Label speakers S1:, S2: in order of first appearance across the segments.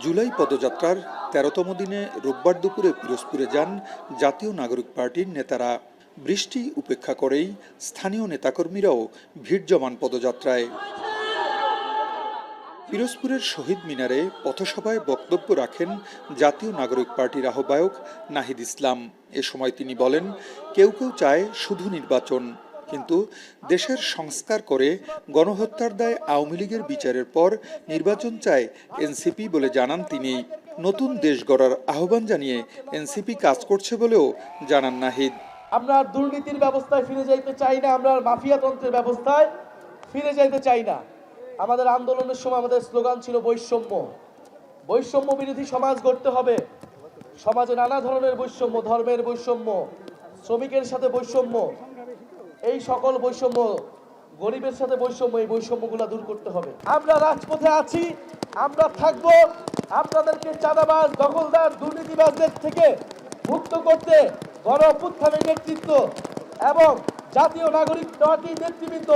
S1: জুলাই পদযাত্রার ১৩তম দিনে রোববার দুপুরে পিরোজপুরে যান জাতীয় নাগরিক পার্টির নেতারা। বৃষ্টি উপেক্ষা করেই স্থানীয় নেতাকর্মীরাও ভিড় জমান পদযাত্রায়। পিরোজপুরের শহীদ মিনারে পথসভায় বক্তব্য রাখেন জাতীয় নাগরিক পার্টির আহ্বায়ক নাহিদ ইসলাম। এ সময় তিনি বলেন, কেউ কেউ চায় শুধু নির্বাচন, কিন্তু দেশের সংস্কার করে গণহত্যার দায়ে আওয়ামী লীগের বিচারের পর নির্বাচন চায় এনসিপি বলে জানান তিনি। নতুন দেশ গড়ার আহ্বান জানিয়ে এনসিপি কাজ করছে বলেও জানান নাহিদ।
S2: আমরা দুর্নীতির ব্যবস্থায় ফিরে যাইতে চাই না, আমরা মাফিয়াতন্ত্রের ব্যবস্থায় ফিরে যাইতে চাই না। আমাদের আন্দোলনের সময় আমাদের স্লোগান ছিল বৈষম্য। বৈষম্য বিরোধী সমাজ গড়তে হবে। সমাজে নানা ধরনের বৈষম্য, ধর্মের বৈষম্য, শ্রমিকের সাথে বৈষম্য, এই সকল বৈষম্য, গরিবের সাথে বৈষম্য, এই বৈষম্যগুলো দূর করতে হবে। আমরা রাজপথে আছি, আমরা থাকবো। আপনাদেরকে চাঁদাবাজ, দখলদার, দুর্নীতিবাজদের থেকে মুক্ত করতে গণ অভ্যুত্থানের নেতৃত্ব এবং জাতীয় নাগরিক পার্টির নেতৃবৃন্দ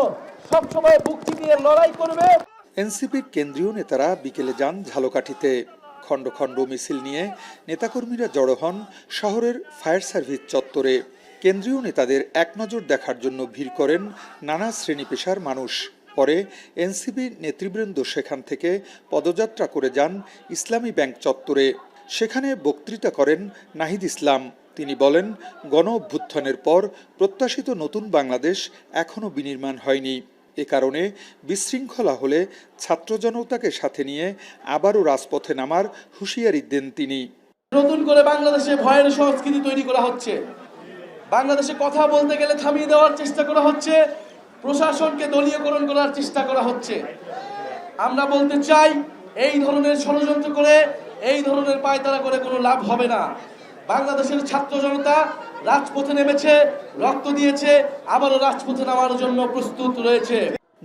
S2: সবসময় বুক চিতিয়ে লড়াই করবে।
S1: এনসিপির কেন্দ্রীয় নেতারা বিকেলে যান ঝালকাঠিতে। খণ্ড খণ্ড মিছিল নিয়ে নেতাকর্মীরা জড়ো হন শহরের ফায়ার সার্ভিস চত্বরে। কেন্দ্রীয় নেতাদের এক নজর দেখার জন্য ভিড় করেন নানা শ্রেণী পেশার মানুষ। পরে এনসিপি নেতৃবৃন্দ সেখান থেকে পদযাত্রা করে যান ইসলামী ব্যাংক চত্বরে। সেখানে বক্তৃতা করেন নাহিদ ইসলাম। তিনি বলেন, গণ অভ্যুত্থানের পর প্রত্যাশিত নতুন বাংলাদেশ এখনও বিনির্মাণ হয়নি। এ কারণে বিশৃঙ্খলা হলে ছাত্র জনতাকে সাথে নিয়ে আবারও রাজপথে নামার হুঁশিয়ারি দেন তিনি।
S2: নতুন করে বাংলাদেশে ভয়ের সংস্কৃতি তৈরি করা হচ্ছে। বাংলাদেশে কথা বলতে গেলে থামিয়ে দেওয়ার চেষ্টা করা হচ্ছে, প্রশাসনকে দলীয়করণ করার চেষ্টা করা হচ্ছে। আমরা বলতে চাই, এই ধরনের ষড়যন্ত্র করে, এই ধরনের পায়তারা করে কোনো লাভ হবে না। বাংলাদেশের ছাত্র জনতা রাজপথে নেমেছে, রক্ত দিয়েছে, আবারও রাজপথে নামার জন্য প্রস্তুত রয়েছে।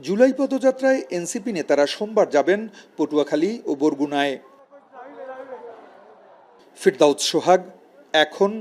S1: জুলাই পদযাত্রায় এনসিপি নেতারা সোমবার যাবেন পটুয়াখালী ও বরগুনায়। ফিরদাউস সোহাগ, এখন।